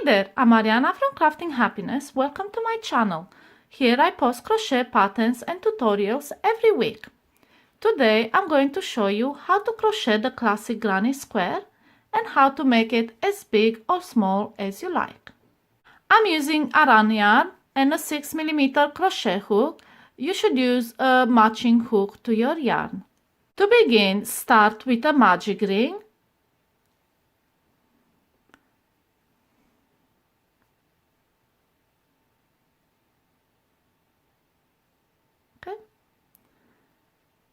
there, I'm Mariana from Crafting Happiness. Welcome to my channel. Here I post crochet patterns and tutorials every week. Today I'm going to show you how to crochet the classic granny square and how to make it as big or small as you like. I'm using a run yarn and a 6mm crochet hook. You should use a matching hook to your yarn. To begin, start with a magic ring.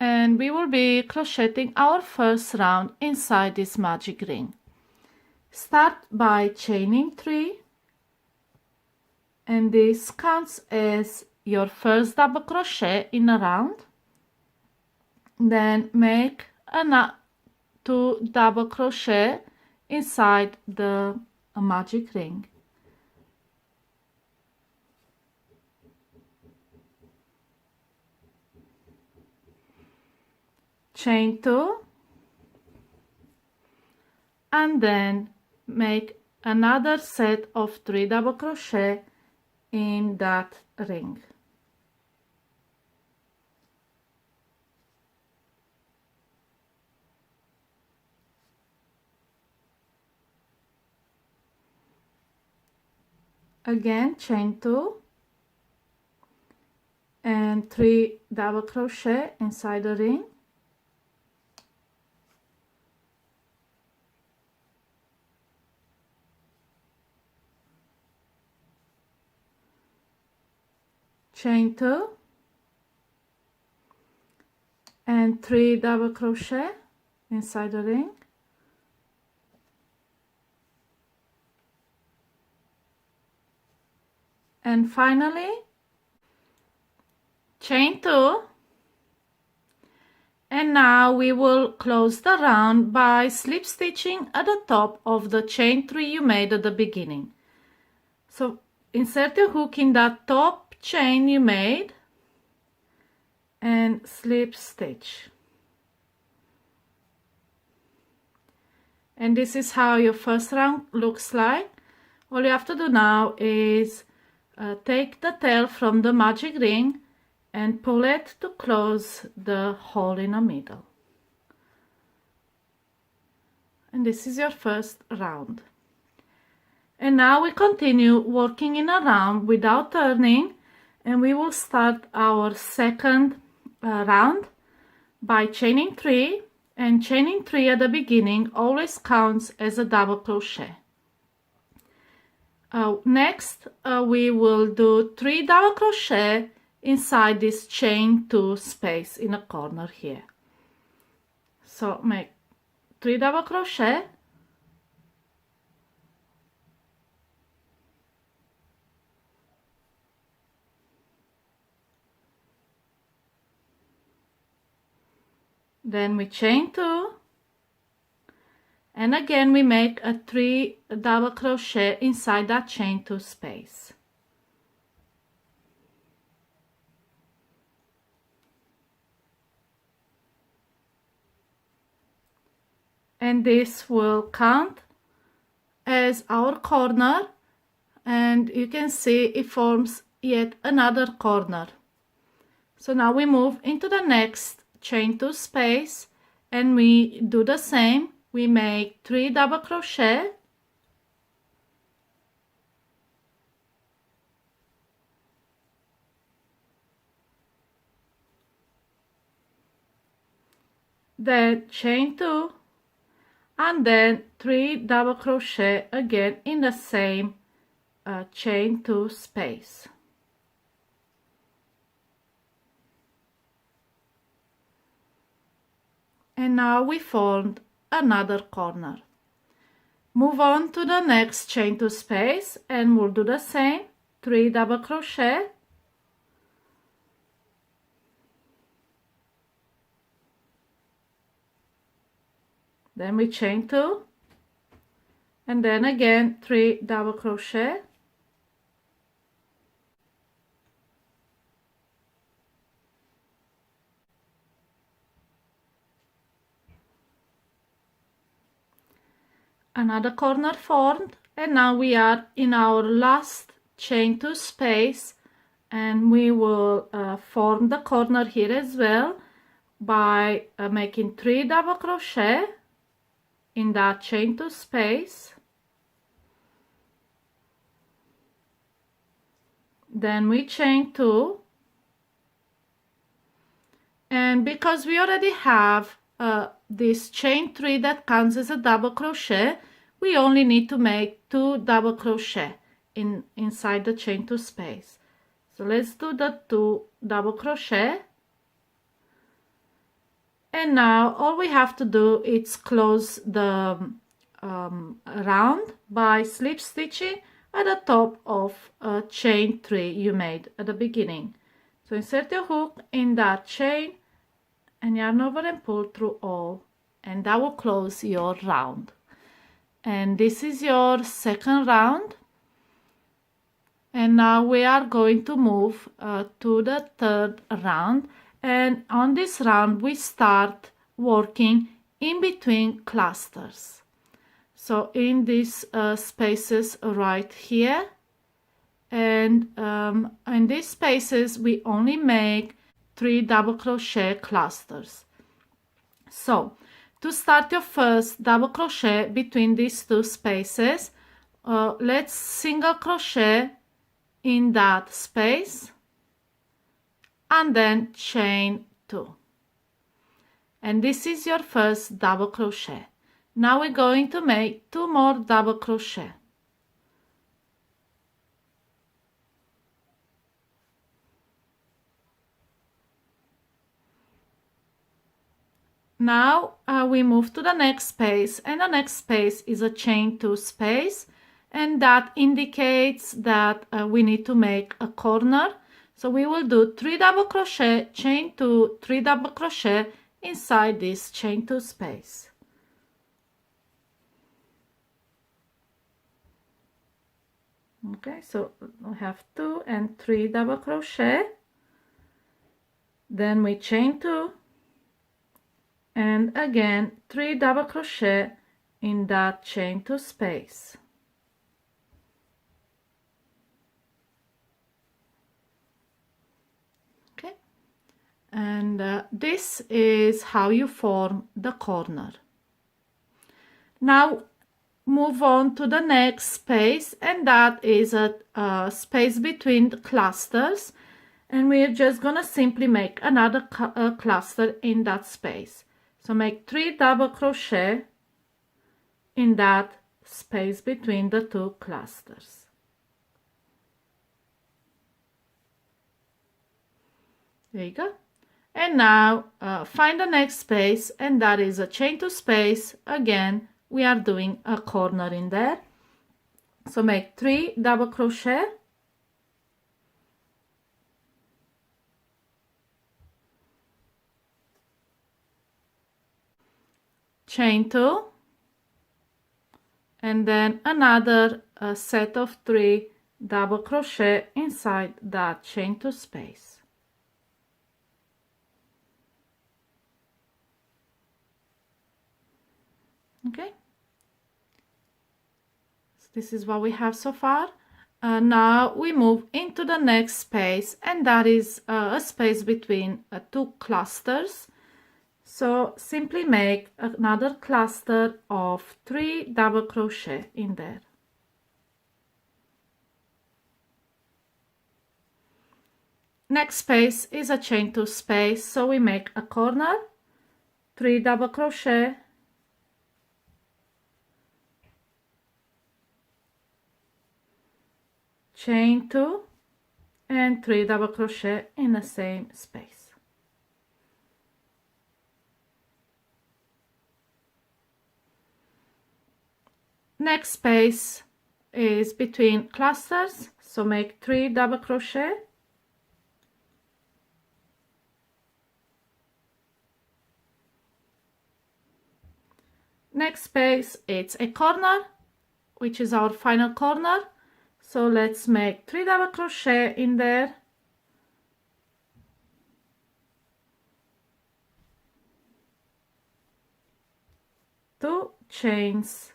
And we will be crocheting our first round inside this magic ring. Start by chaining 3, and this counts as your first double crochet in a round. Then make 2 double crochet inside the magic ring. Chain 2, and then make another set of 3 double crochet in that ring. Again, chain 2 and 3 double crochet inside the ring. Chain 2 and 3 double crochet inside the ring. And finally, chain 2. And now we will close the round by slip stitching at the top of the chain 3 you made at the beginning. So insert your hook in that top chain you made and slip stitch. And this is how your first round looks like. All you have to do now is take the tail from the magic ring and pull it to close the hole in the middle. And this is your first round. And now we continue working in a round without turning, and we will start our second round by chaining 3, and chaining 3 at the beginning always counts as a double crochet. Next we will do 3 double crochet inside this chain 2 space in a corner here. So make 3 double crochet, then we chain 2, and again we make a 3 double crochet inside that chain 2 space. And this will count as our corner, and you can see it forms yet another corner. So now we move into the next chain 2 space and we do the same. We make 3 double crochet, then chain 2, and then 3 double crochet again in the same chain 2 space. And now we formed another corner. Move on to the next chain 2 space and we'll do the same, 3 double crochet, then we chain 2, and then again 3 double crochet, another corner formed, And now we are in our last chain 2 space, and we will form the corner here as well by making 3 double crochet in that chain 2 space. Then we chain 2, and because we already have this chain 3 that counts as a double crochet, we only need to make 2 double crochet inside the chain 2 space. So let's do the 2 double crochet, and now all we have to do is close the round by slip stitching at the top of chain 3 you made at the beginning. So insert your hook in that chain and yarn over and pull through all, and that will close your round. And this is your second round, and now we are going to move to the third round, and on this round we start working in between clusters. So in these spaces right here, and in these spaces we only make 3 double crochet clusters. So to start your first double crochet between these 2 spaces, let's single crochet in that space and then chain 2, and this is your first double crochet. Now we're going to make 2 more double crochet. Now we move to the next space, and the next space is a chain 2 space, and that indicates that we need to make a corner. So we will do 3 double crochet, chain 2, 3 double crochet inside this chain 2 space. Okay, so we have 2 and 3 double crochet, then we chain 2, and again 3 double crochet in that chain 2 space. Okay, and this is how you form the corner. Now move on to the next space, and that is a space between the clusters, and we're just gonna simply make another cluster in that space. So make 3 double crochet in that space between the 2 clusters. There you go. And now find the next space, and that is a chain 2 space. Again, we are doing a corner in there. So make 3 double crochet, chain 2, and then another set of 3 double crochet inside that chain 2 space. Okay, so this is what we have so far. Now we move into the next space, and that is a space between 2 clusters. So simply make another cluster of 3 double crochet in there. Next space is a chain 2 space, so we make a corner, 3 double crochet, chain 2, and 3 double crochet in the same space. Next space is between clusters, so make 3 double crochet, next space it's a corner, which is our final corner, so let's make 3 double crochet in there, two chains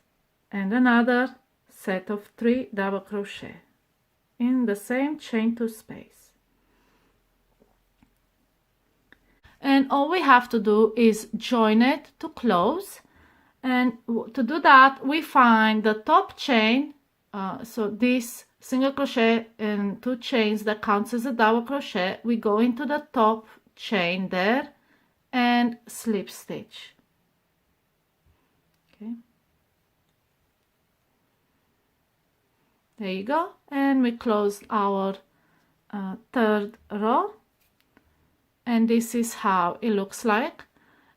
and another set of 3 double crochet in the same chain 2 space. And all we have to do is join it to close, and to do that we find the top chain, so this single crochet and 2 chains that counts as a double crochet, we go into the top chain there and slip stitch. Okay, there you go, and we close our 3rd row, and this is how it looks like.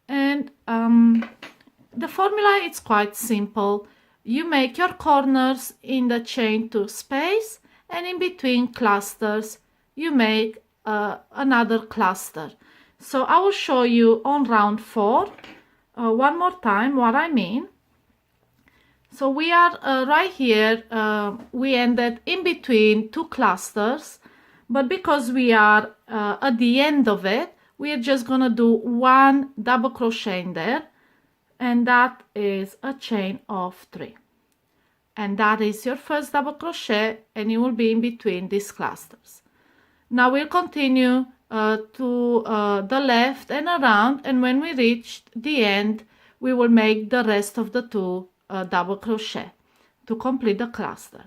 And the formula is quite simple. You make your corners in the chain 2 space, and in between clusters you make another cluster. So I will show you on round 4 one more time what I mean. So we are right here, we ended in between 2 clusters, but because we are at the end of it, we are just gonna do 1 double crochet in there, and that is a chain of 3, and that is your first double crochet, and it will be in between these clusters. Now we'll continue to the left and around, and when we reach the end we will make the rest of the 2 double crochet to complete the cluster.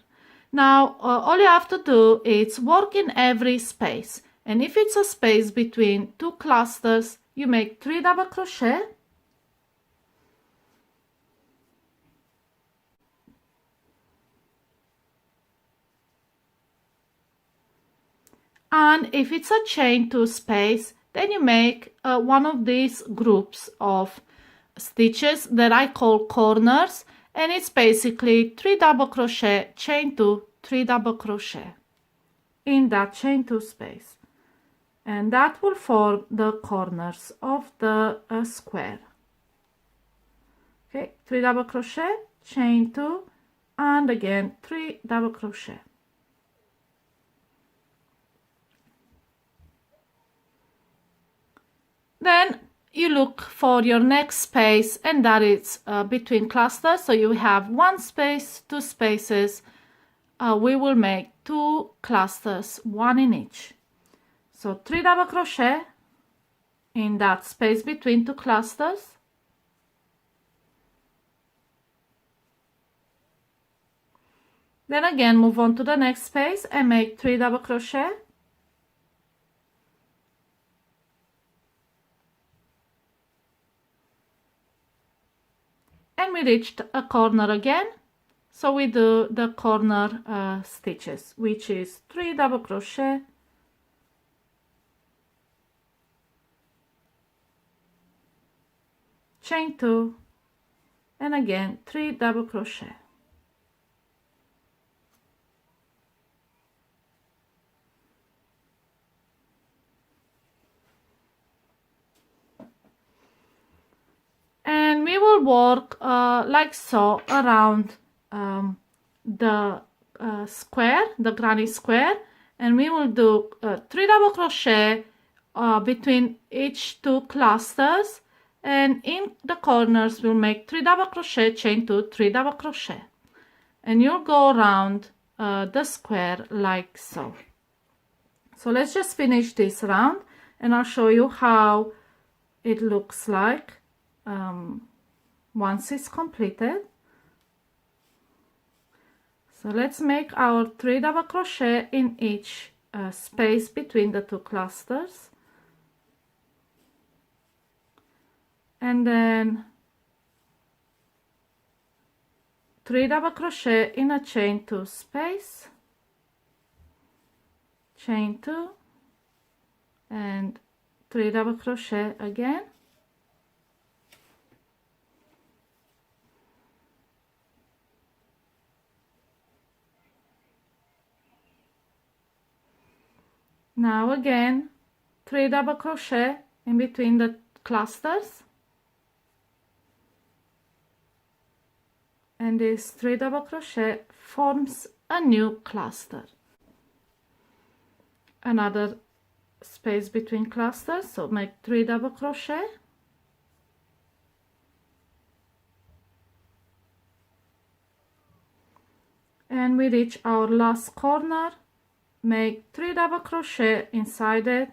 Now all you have to do is work in every space, and if it's a space between 2 clusters, you make 3 double crochet, and if it's a chain 2 space, then you make one of these groups of stitches that I call corners, and it's basically 3 double crochet, chain 2, 3 double crochet in that chain 2 space, and that will form the corners of the square. Okay, 3 double crochet, chain 2, and again 3 double crochet. Then you look for your next space, and that is between clusters. So you have 1 space, 2 spaces. We will make 2 clusters, 1 in each. So 3 double crochet in that space between 2 clusters. Then again move on to the next space and make 3 double crochet. And we reached a corner again, so we do the corner stitches, which is 3 double crochet, chain 2, and again 3 double crochet. And we will work like so around the square, the granny square, and we will do 3 double crochet between each 2 clusters, and in the corners we'll make 3 double crochet, chain 2, 3 double crochet, and you'll go around the square like so. So let's just finish this round, and I'll show you how it looks like once it's completed. So let's make our 3 double crochet in each space between the 2 clusters, and then 3 double crochet in a chain 2 space, chain 2, and 3 double crochet again, now again 3 double crochet in between the clusters, and this 3 double crochet forms a new cluster, another space between clusters, so make 3 double crochet, and we reach our last corner. Make 3 double crochet inside it,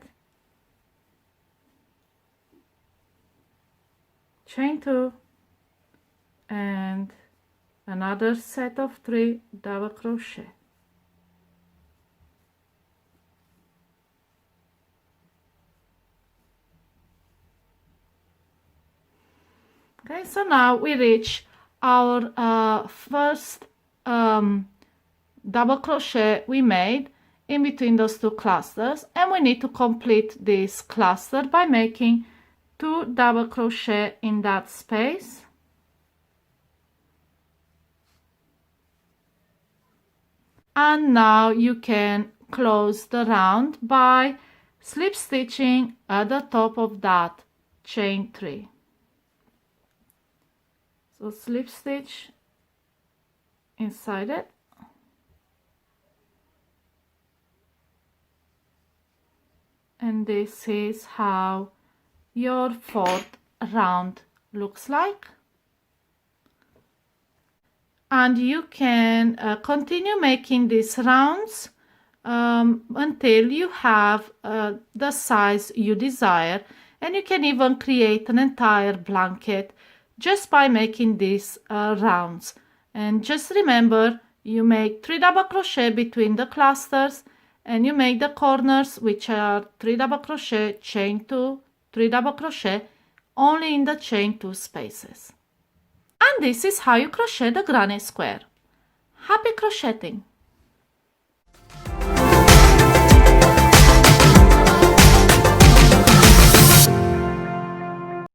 chain 2, and another set of 3 double crochet. Okay, so now we reach our first double crochet we made in between those 2 clusters, and we need to complete this cluster by making 2 double crochet in that space. And now you can close the round by slip stitching at the top of that chain 3. So slip stitch inside it, and this is how your 4th round looks like. And you can continue making these rounds until you have the size you desire, and you can even create an entire blanket just by making these rounds. And just remember, you make 3 double crochet between the clusters, and you make the corners, which are 3 double crochet, chain 2, 3 double crochet, only in the chain 2 spaces. And this is how you crochet the granny square. Happy crocheting!